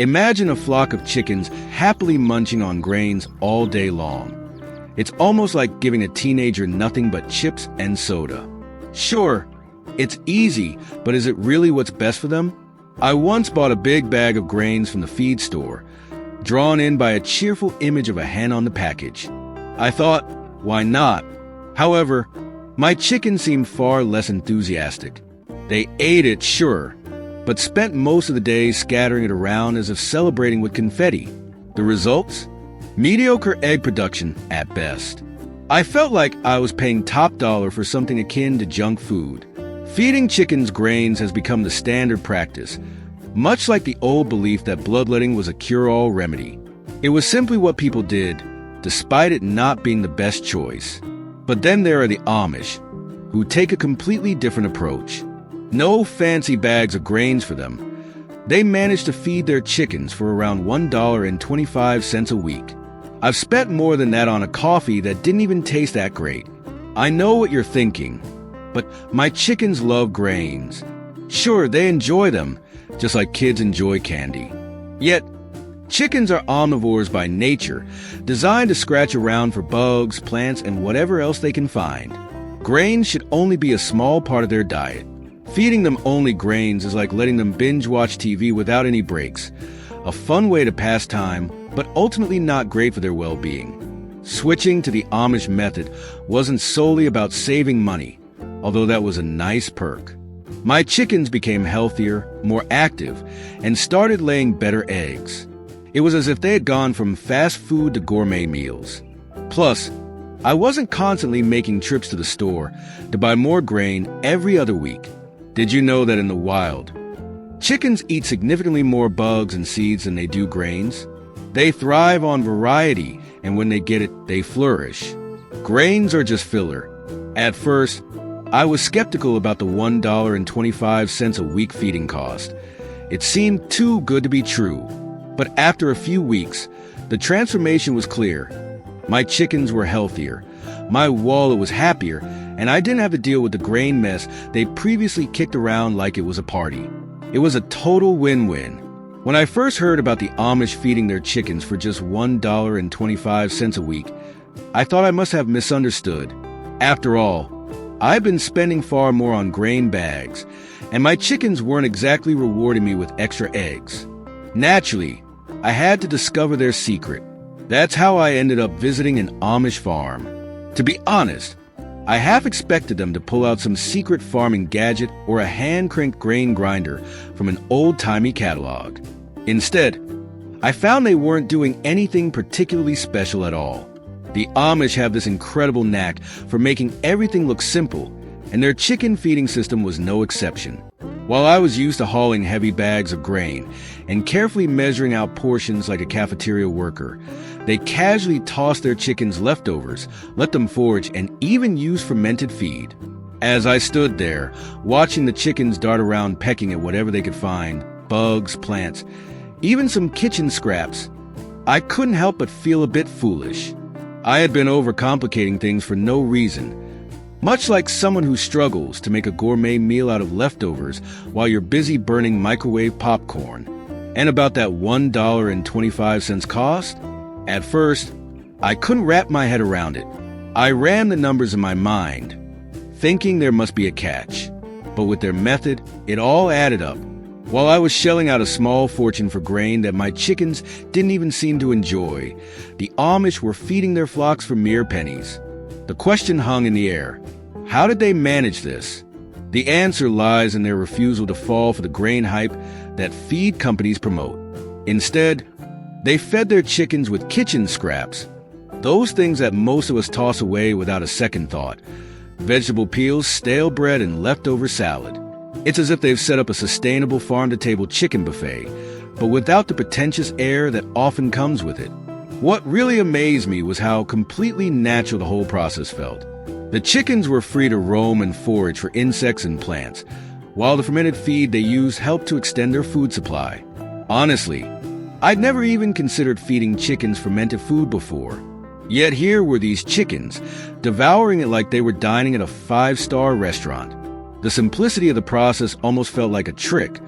Imagine a flock of chickens happily munching on grains all day long. It's almost like giving a teenager nothing but chips and soda. Sure, it's easy, but is it really what's best for them? I once bought a big bag of grains from the feed store, drawn in by a cheerful image of a hen on the package. I thought, why not? However, my chickens seemed far less enthusiastic. They ate it, sure, but spent most of the day scattering it around as if celebrating with confetti. The results? Mediocre egg production at best. I felt like I was paying top dollar for something akin to junk food. Feeding chickens grains has become the standard practice, much like the old belief that bloodletting was a cure-all remedy. It was simply what people did, despite it not being the best choice. But then there are the Amish, who take a completely different approach. No fancy bags of grains for them. They manage to feed their chickens for around $1.25 a week. I've spent more than that on a coffee that didn't even taste that great. I know what you're thinking, but my chickens love grains. Sure, they enjoy them, just like kids enjoy candy. Yet, chickens are omnivores by nature, designed to scratch around for bugs, plants, and whatever else they can find. Grains should only be a small part of their diet. Feeding them only grains is like letting them binge-watch TV without any breaks. A fun way to pass time, but ultimately not great for their well-being. Switching to the Amish method wasn't solely about saving money, although that was a nice perk. My chickens became healthier, more active, and started laying better eggs. It was as if they had gone from fast food to gourmet meals. Plus, I wasn't constantly making trips to the store to buy more grain every other week. Did you know that in the wild, chickens eat significantly more bugs and seeds than they do grains? They thrive on variety, and when they get it, they flourish. Grains are just filler. At first, I was skeptical about the $1.25 a week feeding cost. It seemed too good to be true. But after a few weeks, the transformation was clear. My chickens were healthier, my wallet was happier, and I didn't have to deal with the grain mess they previously kicked around like it was a party. It was a total win-win. When I first heard about the Amish feeding their chickens for just $1.25 a week, I thought I must have misunderstood. After all, I've been spending far more on grain bags, and my chickens weren't exactly rewarding me with extra eggs. Naturally, I had to discover their secret. That's how I ended up visiting an Amish farm. To be honest, I half expected them to pull out some secret farming gadget or a hand-cranked grain grinder from an old-timey catalog. Instead, I found they weren't doing anything particularly special at all. The Amish have this incredible knack for making everything look simple, and their chicken feeding system was no exception. While I was used to hauling heavy bags of grain and carefully measuring out portions like a cafeteria worker, they casually tossed their chickens leftovers, let them forage, and even use fermented feed. As I stood there, watching the chickens dart around pecking at whatever they could find, bugs, plants, even some kitchen scraps, I couldn't help but feel a bit foolish. I had been overcomplicating things for no reason, much like someone who struggles to make a gourmet meal out of leftovers while you're busy burning microwave popcorn. And about that $1.25 cost? At first, I couldn't wrap my head around it. I ran the numbers in my mind, thinking there must be a catch. But with their method, it all added up. While I was shelling out a small fortune for grain that my chickens didn't even seem to enjoy, the Amish were feeding their flocks for mere pennies. The question hung in the air. How did they manage this? The answer lies in their refusal to fall for the grain hype that feed companies promote. Instead, they fed their chickens with kitchen scraps, those things that most of us toss away without a second thought. Vegetable peels, stale bread, and leftover salad. It's as if they've set up a sustainable farm-to-table chicken buffet, but without the pretentious air that often comes with it. What really amazed me was how completely natural the whole process felt. The chickens were free to roam and forage for insects and plants, while the fermented feed they used helped to extend their food supply. Honestly, I'd never even considered feeding chickens fermented food before. Yet here were these chickens, devouring it like they were dining at a 5-star restaurant. The simplicity of the process almost felt like a trick,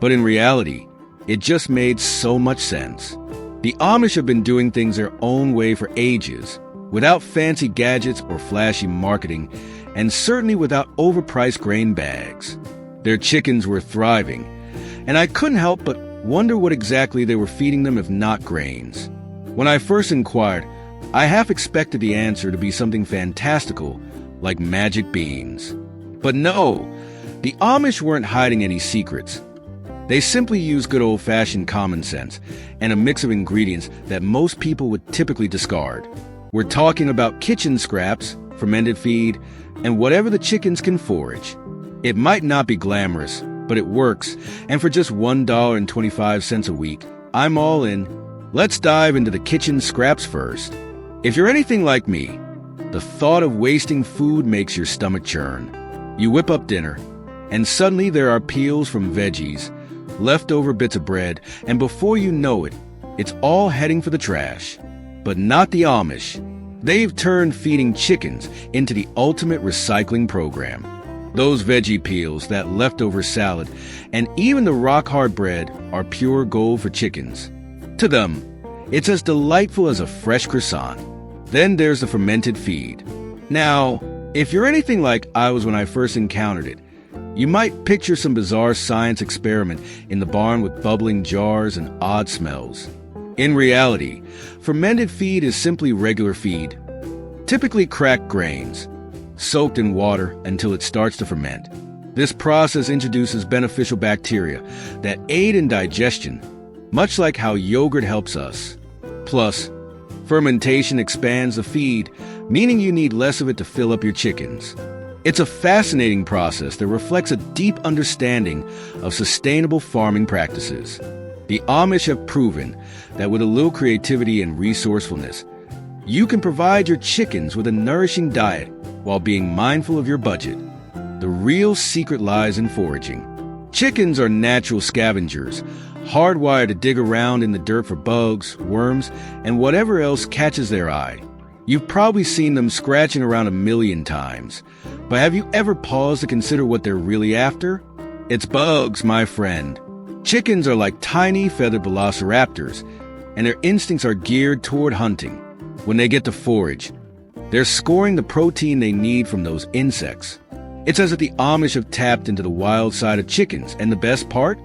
but in reality, It just made so much sense. The Amish have been doing things their own way for ages, without fancy gadgets or flashy marketing, and certainly without overpriced grain bags. Their chickens were thriving, and I couldn't help but wonder what exactly they were feeding them if not grains. When I first inquired, I half expected the answer to be something fantastical, like magic beans. But no, the Amish weren't hiding any secrets. They simply use good old-fashioned common sense and a mix of ingredients that most people would typically discard. We're talking about kitchen scraps, fermented feed, and whatever the chickens can forage. It might not be glamorous, but it works, and for just $1.25 a week, I'm all in. Let's dive into the kitchen scraps first. If you're anything like me, the thought of wasting food makes your stomach churn. You whip up dinner, and suddenly there are peels from veggies, leftover bits of bread, and before you know it, it's all heading for the trash. But not the Amish. They've turned feeding chickens into the ultimate recycling program. Those veggie peels, that leftover salad, and even the rock-hard bread are pure gold for chickens. To them, it's as delightful as a fresh croissant. Then there's the fermented feed. Now, if you're anything like I was when I first encountered it, you might picture some bizarre science experiment in the barn with bubbling jars and odd smells. In reality, fermented feed is simply regular feed, typically cracked grains, soaked in water until it starts to ferment. This process introduces beneficial bacteria that aid in digestion, much like how yogurt helps us. Plus, fermentation expands the feed, meaning you need less of it to fill up your chickens. It's a fascinating process that reflects a deep understanding of sustainable farming practices. The Amish have proven that with a little creativity and resourcefulness, you can provide your chickens with a nourishing diet while being mindful of your budget. The real secret lies in foraging. Chickens are natural scavengers, hardwired to dig around in the dirt for bugs, worms, and whatever else catches their eye. You've probably seen them scratching around a million times, but have you ever paused to consider what they're really after? It's bugs, my friend. Chickens are like tiny feathered velociraptors, and their instincts are geared toward hunting. When they get to forage, they're scoring the protein they need from those insects. It's as if the Amish have tapped into the wild side of chickens, and the best part?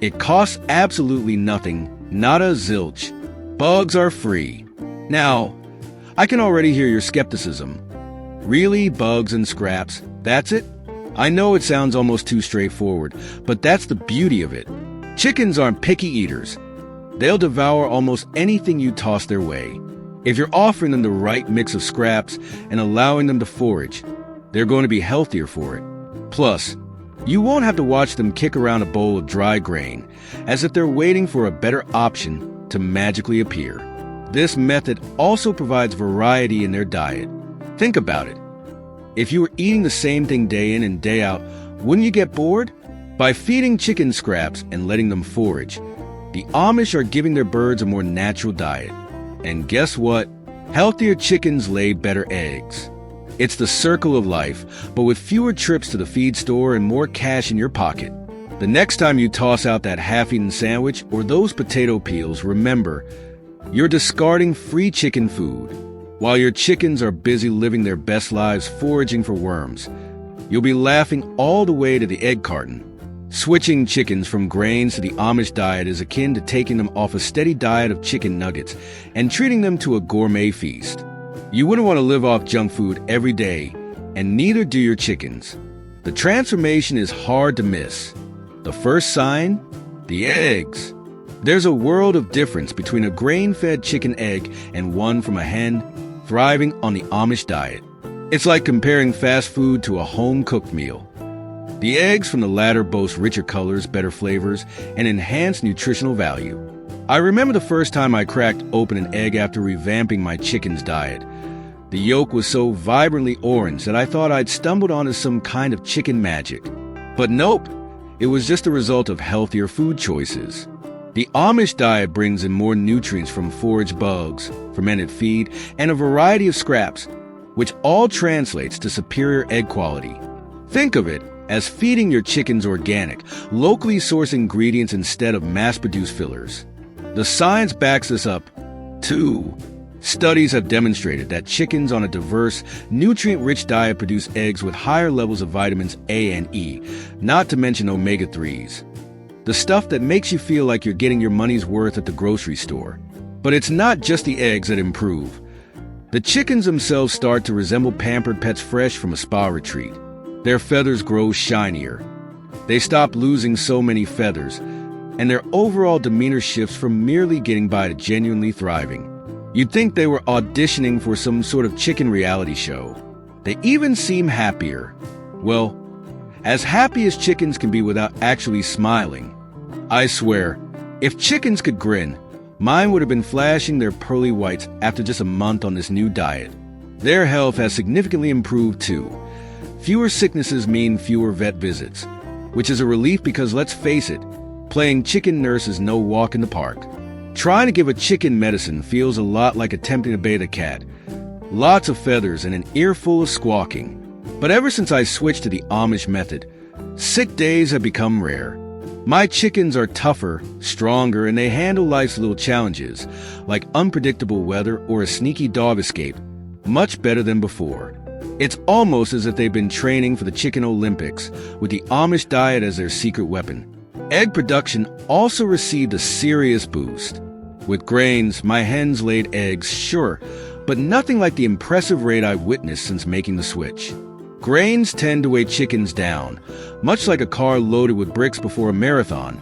It costs absolutely nothing, not a zilch. Bugs are free. Now, I can already hear your skepticism. Really, bugs and scraps? That's it? I know it sounds almost too straightforward, but that's the beauty of it. Chickens aren't picky eaters. They'll devour almost anything you toss their way. If you're offering them the right mix of scraps and allowing them to forage, they're going to be healthier for it. Plus, you won't have to watch them kick around a bowl of dry grain, as if they're waiting for a better option to magically appear. This method also provides variety in their diet. Think about it. If you were eating the same thing day in and day out, wouldn't you get bored? By feeding chicken scraps and letting them forage, the Amish are giving their birds a more natural diet. And guess what? Healthier chickens lay better eggs. It's the circle of life, but with fewer trips to the feed store and more cash in your pocket. The next time you toss out that half-eaten sandwich or those potato peels, remember, you're discarding free chicken food. While your chickens are busy living their best lives foraging for worms, you'll be laughing all the way to the egg carton. Switching chickens from grains to the Amish diet is akin to taking them off a steady diet of chicken nuggets and treating them to a gourmet feast. You wouldn't want to live off junk food every day, and neither do your chickens. The transformation is hard to miss. The first sign? The eggs. There's a world of difference between a grain-fed chicken egg and one from a hen thriving on the Amish diet. It's like comparing fast food to a home-cooked meal. The eggs from the latter boast richer colors, better flavors, and enhanced nutritional value. I remember the first time I cracked open an egg after revamping my chicken's diet. The yolk was so vibrantly orange that I thought I'd stumbled onto some kind of chicken magic. But nope, it was just a result of healthier food choices. The Amish diet brings in more nutrients from forage bugs, fermented feed, and a variety of scraps, which all translates to superior egg quality. Think of it as feeding your chickens organic, locally sourced ingredients instead of mass-produced fillers. The science backs this up, too. Studies have demonstrated that chickens on a diverse, nutrient-rich diet produce eggs with higher levels of vitamins A and E, not to mention omega-3s. The stuff that makes you feel like you're getting your money's worth at the grocery store. But it's not just the eggs that improve. The chickens themselves start to resemble pampered pets fresh from a spa retreat. Their feathers grow shinier. They stop losing so many feathers, and their overall demeanor shifts from merely getting by to genuinely thriving. You'd think they were auditioning for some sort of chicken reality show. They even seem happier. Well, as happy as chickens can be without actually smiling. I swear, if chickens could grin, mine would have been flashing their pearly whites after just a month on this new diet. Their health has significantly improved too. Fewer sicknesses mean fewer vet visits, which is a relief because let's face it, playing chicken nurse is no walk in the park. Trying to give a chicken medicine feels a lot like attempting to bathe a cat. Lots of feathers and an earful of squawking. But ever since I switched to the Amish method, sick days have become rare. My chickens are tougher, stronger, and they handle life's little challenges, like unpredictable weather or a sneaky dog escape, much better than before. It's almost as if they've been training for the Chicken Olympics, with the Amish diet as their secret weapon. Egg production also received a serious boost. With grains, my hens laid eggs, sure, but nothing like the impressive rate I've witnessed since making the switch. Grains tend to weigh chickens down, much like a car loaded with bricks before a marathon.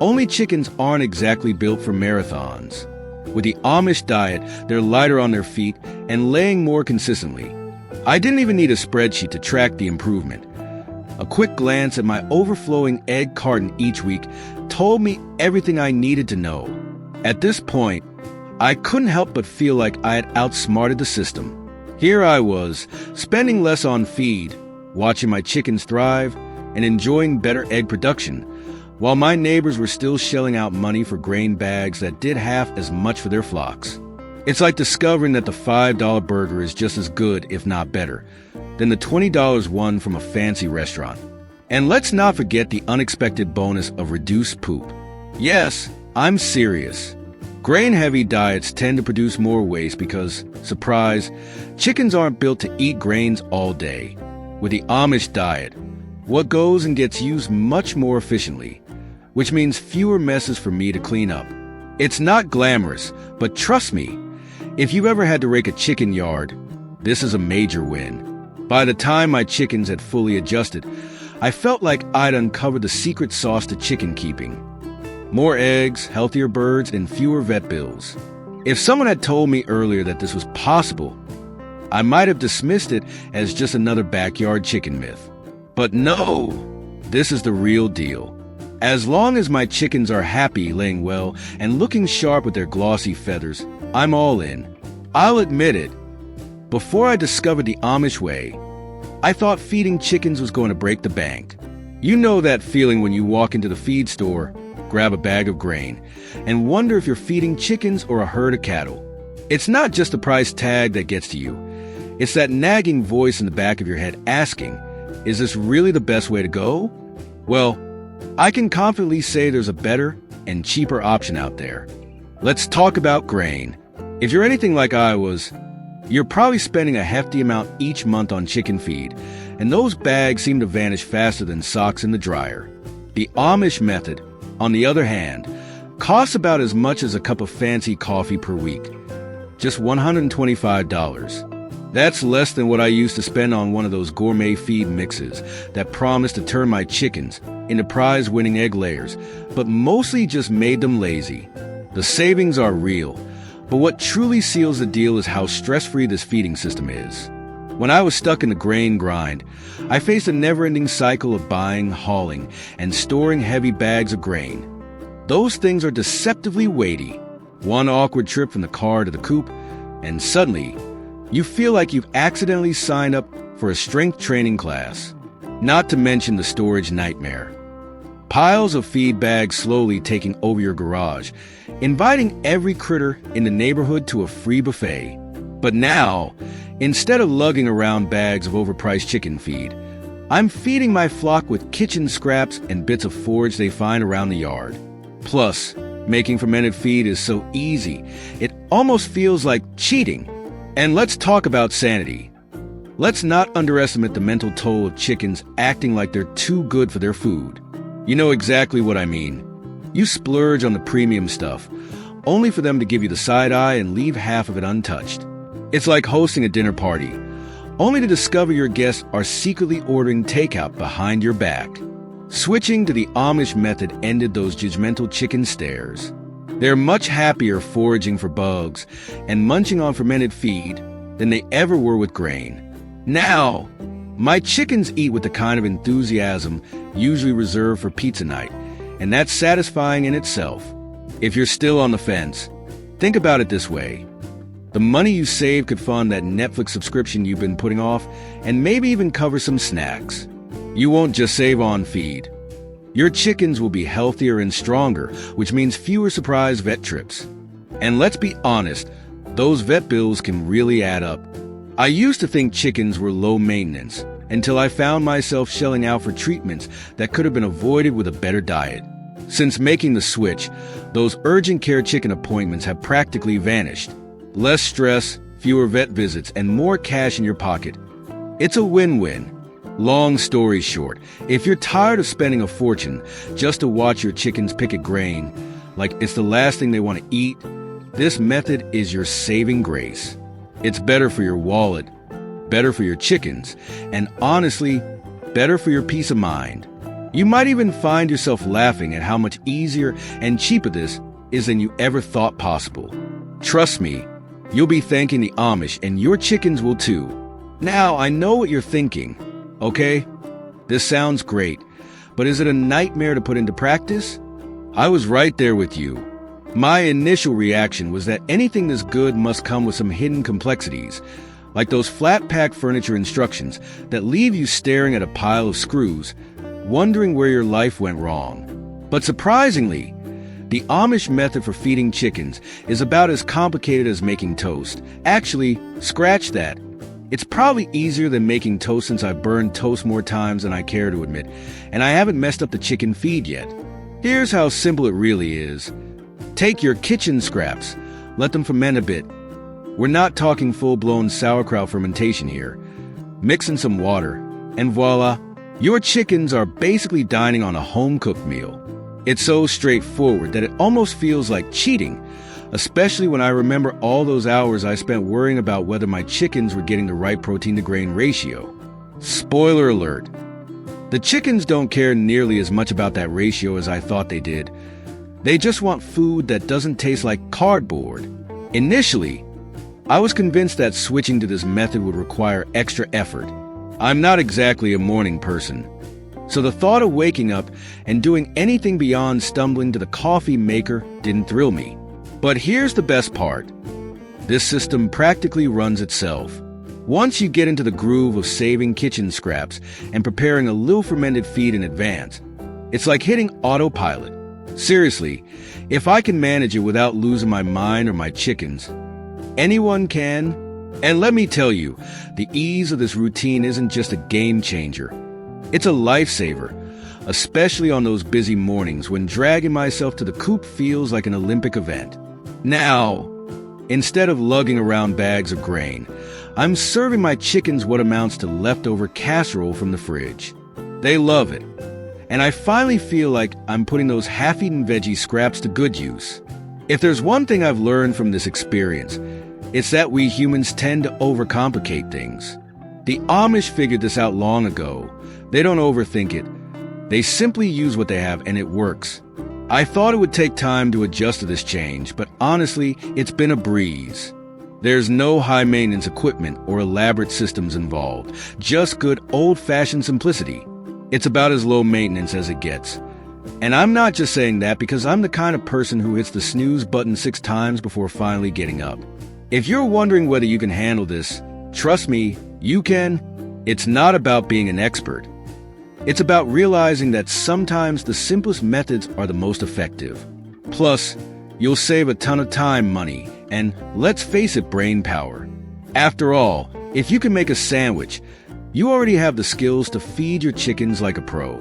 Only chickens aren't exactly built for marathons. With the Amish diet, they're lighter on their feet and laying more consistently. I didn't even need a spreadsheet to track the improvement. A quick glance at my overflowing egg carton each week told me everything I needed to know. At this point, I couldn't help but feel like I had outsmarted the system. Here I was, spending less on feed, watching my chickens thrive, and enjoying better egg production, while my neighbors were still shelling out money for grain bags that did half as much for their flocks. It's like discovering that the $5 burger is just as good, if not better, than the $20 one from a fancy restaurant. And let's not forget the unexpected bonus of reduced poop. Yes, I'm serious. Grain-heavy diets tend to produce more waste because, surprise, chickens aren't built to eat grains all day. With the Amish diet, what goes and gets used much more efficiently, which means fewer messes for me to clean up. It's not glamorous, but trust me, if you've ever had to rake a chicken yard, this is a major win. By the time my chickens had fully adjusted, I felt like I'd uncovered the secret sauce to chicken keeping. More eggs, healthier birds, and fewer vet bills. If someone had told me earlier that this was possible, I might have dismissed it as just another backyard chicken myth. But no, this is the real deal. As long as my chickens are happy, laying well, and looking sharp with their glossy feathers, I'm all in. I'll admit it. Before I discovered the Amish way, I thought feeding chickens was going to break the bank. You know that feeling when you walk into the feed store, grab a bag of grain, and wonder if you're feeding chickens or a herd of cattle. It's not just the price tag that gets to you. It's that nagging voice in the back of your head asking, is this really the best way to go? Well, I can confidently say there's a better and cheaper option out there. Let's talk about grain. If you're anything like I was, you're probably spending a hefty amount each month on chicken feed, and those bags seem to vanish faster than socks in the dryer. The Amish method, on the other hand, costs about as much as a cup of fancy coffee per week. Just $125. That's less than what I used to spend on one of those gourmet feed mixes that promised to turn my chickens into prize-winning egg layers, but mostly just made them lazy. The savings are real, but what truly seals the deal is how stress-free this feeding system is. When I was stuck in the grain grind, I faced a never-ending cycle of buying, hauling, and storing heavy bags of grain. Those things are deceptively weighty. One awkward trip from the car to the coop, and suddenly, you feel like you've accidentally signed up for a strength training class. Not to mention the storage nightmare. Piles of feed bags slowly taking over your garage, inviting every critter in the neighborhood to a free buffet. But now, instead of lugging around bags of overpriced chicken feed, I'm feeding my flock with kitchen scraps and bits of forage they find around the yard. Plus, making fermented feed is so easy, it almost feels like cheating. And let's talk about sanity. Let's not underestimate the mental toll of chickens acting like they're too good for their food. You know exactly what I mean. You splurge on the premium stuff, only for them to give you the side eye and leave half of it untouched. It's like hosting a dinner party, only to discover your guests are secretly ordering takeout behind your back. Switching to the Amish method ended those judgmental chicken stares. They're much happier foraging for bugs and munching on fermented feed than they ever were with grain. Now, my chickens eat with the kind of enthusiasm usually reserved for pizza night, and that's satisfying in itself. If you're still on the fence, think about it this way. The money you save could fund that Netflix subscription you've been putting off and maybe even cover some snacks. You won't just save on feed. Your chickens will be healthier and stronger, which means fewer surprise vet trips. And let's be honest, those vet bills can really add up. I used to think chickens were low maintenance until I found myself shelling out for treatments that could have been avoided with a better diet. Since making the switch, those urgent care chicken appointments have practically vanished. Less stress, fewer vet visits, and more cash in your pocket. It's a win-win. Long story short, if you're tired of spending a fortune just to watch your chickens pick at grain, like it's the last thing they want to eat, this method is your saving grace. It's better for your wallet, better for your chickens, and honestly, better for your peace of mind. You might even find yourself laughing at how much easier and cheaper this is than you ever thought possible. Trust me, you'll be thanking the Amish, and your chickens will too. Now, I know what you're thinking. Okay, this sounds great, but is it a nightmare to put into practice? I was right there with you. My initial reaction was that anything this good must come with some hidden complexities, like those flat-pack furniture instructions that leave you staring at a pile of screws, wondering where your life went wrong. But surprisingly, the Amish method for feeding chickens is about as complicated as making toast. Actually, scratch that. It's probably easier than making toast since I've burned toast more times than I care to admit, and I haven't messed up the chicken feed yet. Here's how simple it really is. Take your kitchen scraps, let them ferment a bit. We're not talking full-blown sauerkraut fermentation here. Mix in some water, and voila, your chickens are basically dining on a home-cooked meal. It's so straightforward that it almost feels like cheating, especially when I remember all those hours I spent worrying about whether my chickens were getting the right protein-to-grain ratio. Spoiler alert. The chickens don't care nearly as much about that ratio as I thought they did. They just want food that doesn't taste like cardboard. Initially, I was convinced that switching to this method would require extra effort. I'm not exactly a morning person, so the thought of waking up and doing anything beyond stumbling to the coffee maker didn't thrill me. But here's the best part. This system practically runs itself. Once you get into the groove of saving kitchen scraps and preparing a little fermented feed in advance, it's like hitting autopilot. Seriously, if I can manage it without losing my mind or my chickens, anyone can. And let me tell you, the ease of this routine isn't just a game changer. It's a lifesaver, especially on those busy mornings when dragging myself to the coop feels like an Olympic event. Now, instead of lugging around bags of grain, I'm serving my chickens what amounts to leftover casserole from the fridge. They love it, and I finally feel like I'm putting those half-eaten veggie scraps to good use. If there's one thing I've learned from this experience, it's that we humans tend to overcomplicate things. The Amish figured this out long ago. They don't overthink it. They simply use what they have, and it works. I thought it would take time to adjust to this change, but honestly, it's been a breeze. There's no high-maintenance equipment or elaborate systems involved, just good old-fashioned simplicity. It's about as low maintenance as it gets. And I'm not just saying that because I'm the kind of person who hits the snooze button 6 times before finally getting up. If you're wondering whether you can handle this, trust me, you can. It's not about being an expert. It's about realizing that sometimes the simplest methods are the most effective. Plus, you'll save a ton of time, money, and, let's face it, brain power. After all, if you can make a sandwich, You already have the skills to feed your chickens like a pro.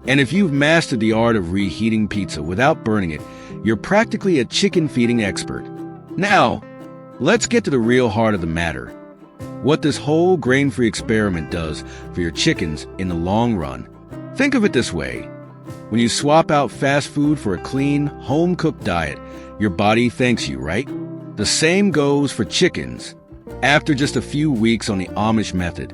And if you've mastered the art of reheating pizza without burning it, you're practically a chicken feeding expert. Now, let's get to the real heart of the matter. What this whole grain-free experiment does for your chickens in the long run. Think of it this way. When you swap out fast food for a clean, home-cooked diet, your body thanks you, right? The same goes for chickens. After just a few weeks on the Amish method,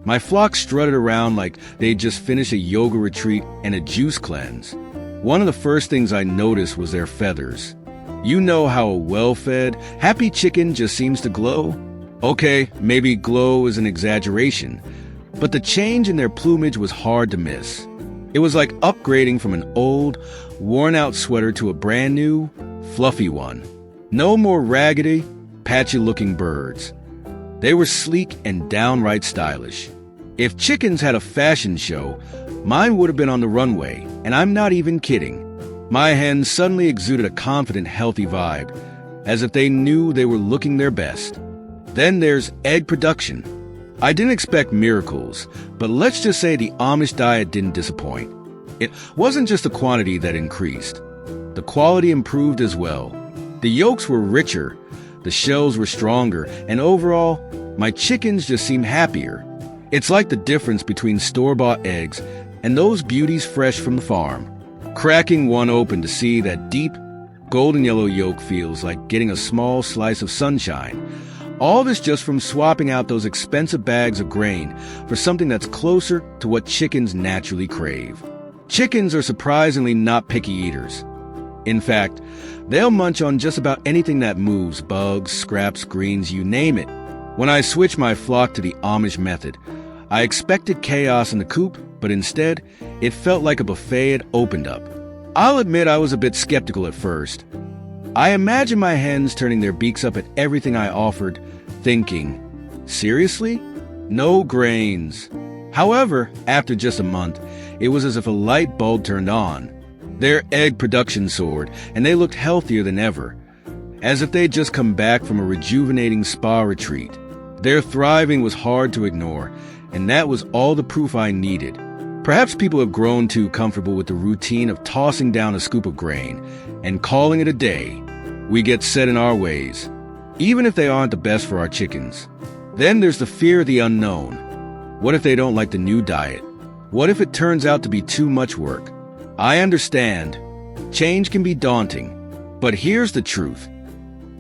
my flock strutted around like they'd just finished a yoga retreat and a juice cleanse. One of the first things I noticed was their feathers. You know how a well-fed, happy chicken just seems to glow? Okay, maybe glow is an exaggeration, but the change in their plumage was hard to miss. It was like upgrading from an old, worn-out sweater to a brand new, fluffy one. No more raggedy, patchy-looking birds. They were sleek and downright stylish. If chickens had a fashion show, mine would have been on the runway, and I'm not even kidding. My hens suddenly exuded a confident, healthy vibe, as if they knew they were looking their best. Then there's egg production. I didn't expect miracles, but let's just say the Amish diet didn't disappoint. It wasn't just the quantity that increased. The quality improved as well. The yolks were richer, the shells were stronger, and overall, my chickens just seemed happier. It's like the difference between store-bought eggs and those beauties fresh from the farm. Cracking one open to see that deep, golden yellow yolk feels like getting a small slice of sunshine. All this just from swapping out those expensive bags of grain for something that's closer to what chickens naturally crave. Chickens are surprisingly not picky eaters. In fact, they'll munch on just about anything that moves, bugs, scraps, greens, you name it. When I switched my flock to the Amish method, I expected chaos in the coop, but instead, it felt like a buffet had opened up. I'll admit I was a bit skeptical at first. I imagined my hens turning their beaks up at everything I offered, thinking, seriously? No grains. However, after just a month, it was as if a light bulb turned on. Their egg production soared, and they looked healthier than ever, as if they'd just come back from a rejuvenating spa retreat. Their thriving was hard to ignore, and that was all the proof I needed. Perhaps people have grown too comfortable with the routine of tossing down a scoop of grain and calling it a day. We get set in our ways, even if they aren't the best for our chickens. Then there's the fear of the unknown. What if they don't like the new diet? What if it turns out to be too much work? I understand. Change can be daunting, but here's the truth.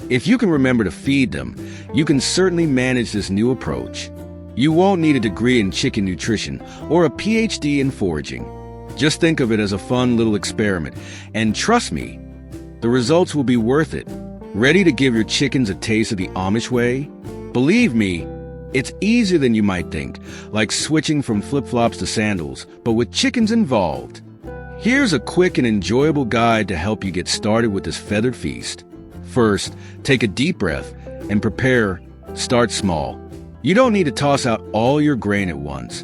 If you can remember to feed them, you can certainly manage this new approach. You won't need a degree in chicken nutrition or a PhD in foraging. Just think of it as a fun little experiment, and trust me, the results will be worth it. Ready to give your chickens a taste of the Amish way? Believe me, it's easier than you might think, like switching from flip-flops to sandals, but with chickens involved. Here's a quick and enjoyable guide to help you get started with this feathered feast. First, take a deep breath and prepare. Start small. You don't need to toss out all your grain at once,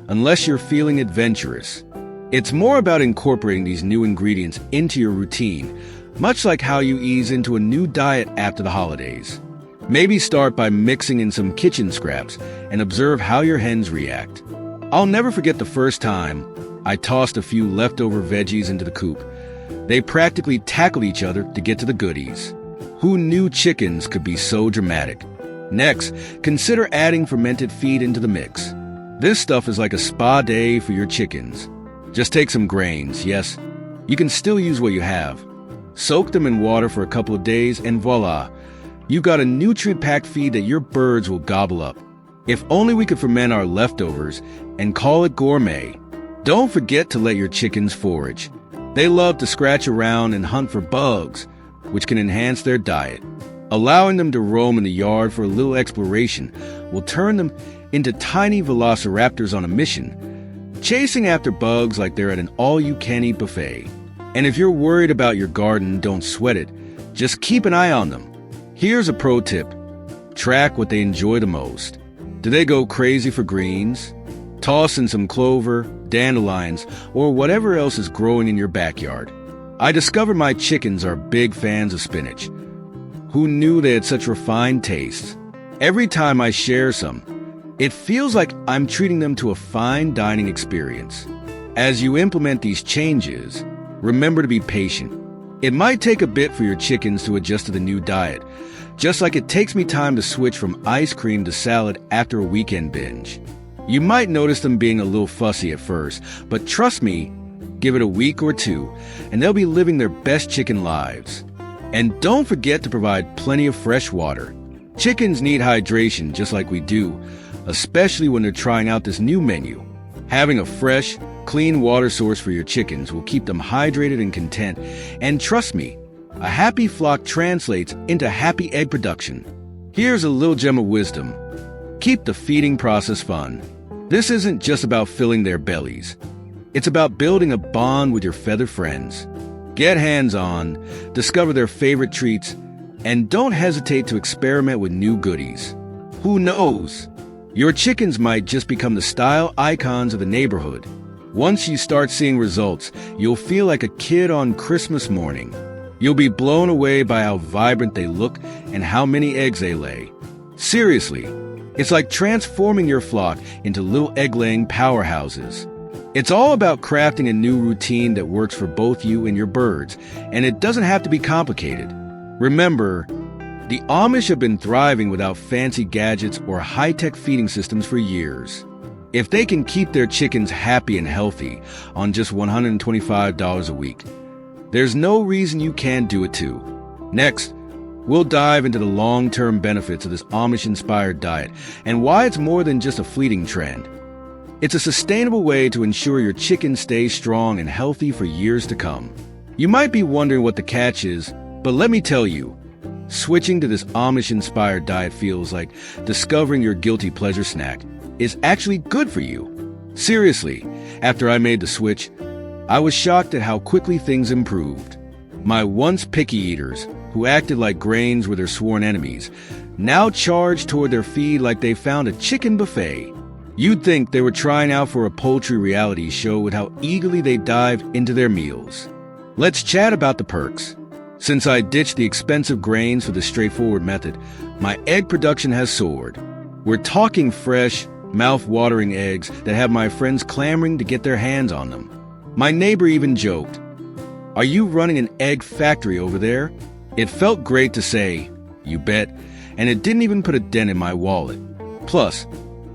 unless you're feeling adventurous. It's more about incorporating these new ingredients into your routine, much like how you ease into a new diet after the holidays. Maybe start by mixing in some kitchen scraps and observe how your hens react. I'll never forget the first time I tossed a few leftover veggies into the coop. They practically tackled each other to get to the goodies. Who knew chickens could be so dramatic? Next, consider adding fermented feed into the mix. This stuff is like a spa day for your chickens. Just take some grains, yes, you can still use what you have. Soak them in water for a couple of days and voila, you got a nutrient-packed feed that your birds will gobble up. If only we could ferment our leftovers and call it gourmet. Don't forget to let your chickens forage. They love to scratch around and hunt for bugs, which can enhance their diet. Allowing them to roam in the yard for a little exploration will turn them into tiny velociraptors on a mission, chasing after bugs like they're at an all-you-can-eat buffet. And if you're worried about your garden, don't sweat it. Just keep an eye on them. Here's a pro tip. Track what they enjoy the most. Do they go crazy for greens? Toss in some clover, dandelions, or whatever else is growing in your backyard. I discovered my chickens are big fans of spinach. Who knew they had such refined tastes? Every time I share some, It feels like I'm treating them to a fine dining experience. As you implement these changes, remember to be patient. It might take a bit for your chickens to adjust to the new diet, just like it takes me time to switch from ice cream to salad after a weekend binge. You might notice them being a little fussy at first, but trust me, give it a week or two, and they'll be living their best chicken lives. And don't forget to provide plenty of fresh water. Chickens need hydration just like we do, especially when they're trying out this new menu. Having a fresh, clean water source for your chickens will keep them hydrated and content. And trust me, a happy flock translates into happy egg production. Here's a little gem of wisdom. Keep the feeding process fun. This isn't just about filling their bellies. It's about building a bond with your feathered friends. Get hands-on, discover their favorite treats, and don't hesitate to experiment with new goodies. Who knows? Your chickens might just become the style icons of the neighborhood. Once you start seeing results, you'll feel like a kid on Christmas morning. You'll be blown away by how vibrant they look and how many eggs they lay. Seriously, it's like transforming your flock into little egg-laying powerhouses. It's all about crafting a new routine that works for both you and your birds, and it doesn't have to be complicated. Remember, the Amish have been thriving without fancy gadgets or high-tech feeding systems for years. If they can keep their chickens happy and healthy on just $125 a week, there's no reason you can't do it too. Next, we'll dive into the long-term benefits of this Amish-inspired diet and why it's more than just a fleeting trend. It's a sustainable way to ensure your chickens stay strong and healthy for years to come. You might be wondering what the catch is, but let me tell you, switching to this Amish-inspired diet feels like discovering your guilty pleasure snack is actually good for you. Seriously, after I made the switch, I was shocked at how quickly things improved. My once picky eaters, who acted like grains were their sworn enemies, now charge toward their feed like they found a chicken buffet. You'd think they were trying out for a poultry reality show with how eagerly they dive into their meals. Let's chat about the perks. Since I ditched the expensive grains for the straightforward method, my egg production has soared. We're talking fresh, mouth-watering eggs that have my friends clamoring to get their hands on them. My neighbor even joked, "Are you running an egg factory over there?" It felt great to say, "You bet," and it didn't even put a dent in my wallet. Plus,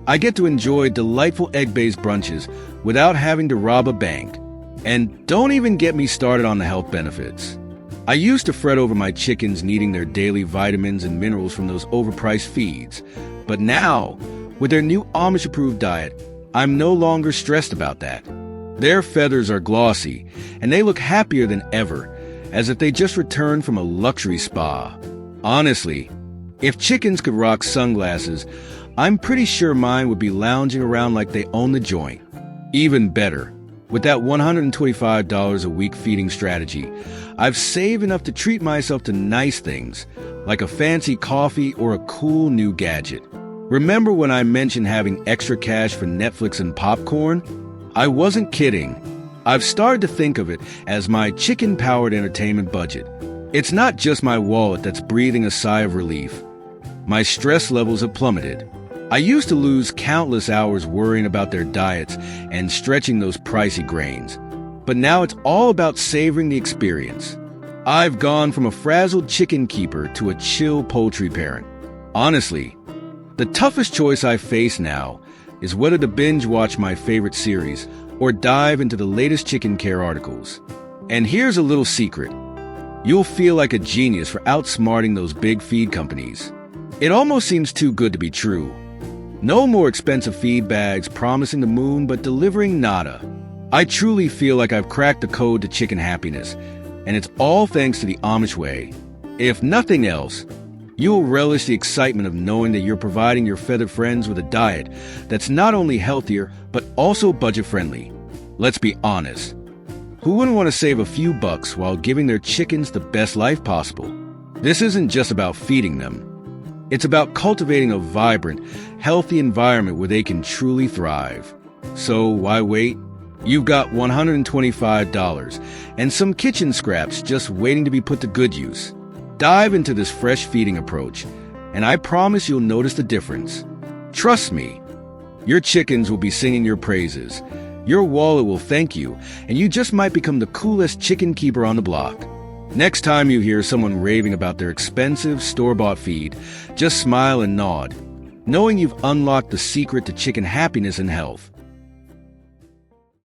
I get to enjoy delightful egg-based brunches without having to rob a bank. And don't even get me started on the health benefits. I used to fret over my chickens needing their daily vitamins and minerals from those overpriced feeds. But now, with their new Amish-approved diet, I'm no longer stressed about that. Their feathers are glossy, and they look happier than ever, as if they just returned from a luxury spa. Honestly, if chickens could rock sunglasses, I'm pretty sure mine would be lounging around like they own the joint. Even better, with that $125 a week feeding strategy, I've saved enough to treat myself to nice things, like a fancy coffee or a cool new gadget. Remember when I mentioned having extra cash for Netflix and popcorn? I wasn't kidding. I've started to think of it as my chicken-powered entertainment budget. It's not just my wallet that's breathing a sigh of relief. My stress levels have plummeted. I used to lose countless hours worrying about their diets and stretching those pricey grains. But now it's all about savoring the experience. I've gone from a frazzled chicken keeper to a chill poultry parent. Honestly, the toughest choice I face now is whether to binge watch my favorite series or dive into the latest chicken care articles. And here's a little secret. You'll feel like a genius for outsmarting those big feed companies. It almost seems too good to be true. No more expensive feed bags promising the moon but delivering nada. I truly feel like I've cracked the code to chicken happiness, and it's all thanks to the Amish way. If nothing else, you'll relish the excitement of knowing that you're providing your feathered friends with a diet that's not only healthier, but also budget-friendly. Let's be honest. Who wouldn't want to save a few bucks while giving their chickens the best life possible? This isn't just about feeding them. It's about cultivating a vibrant, healthy environment where they can truly thrive. So why wait? You've got $125 and some kitchen scraps just waiting to be put to good use. Dive into this fresh feeding approach, and I promise you'll notice the difference. Trust me, Your chickens will be singing your praises. Your wallet will thank you, and you just might become the coolest chicken keeper on the block. Next time you hear someone raving about their expensive store-bought feed, just smile and nod, knowing you've unlocked the secret to chicken happiness and health.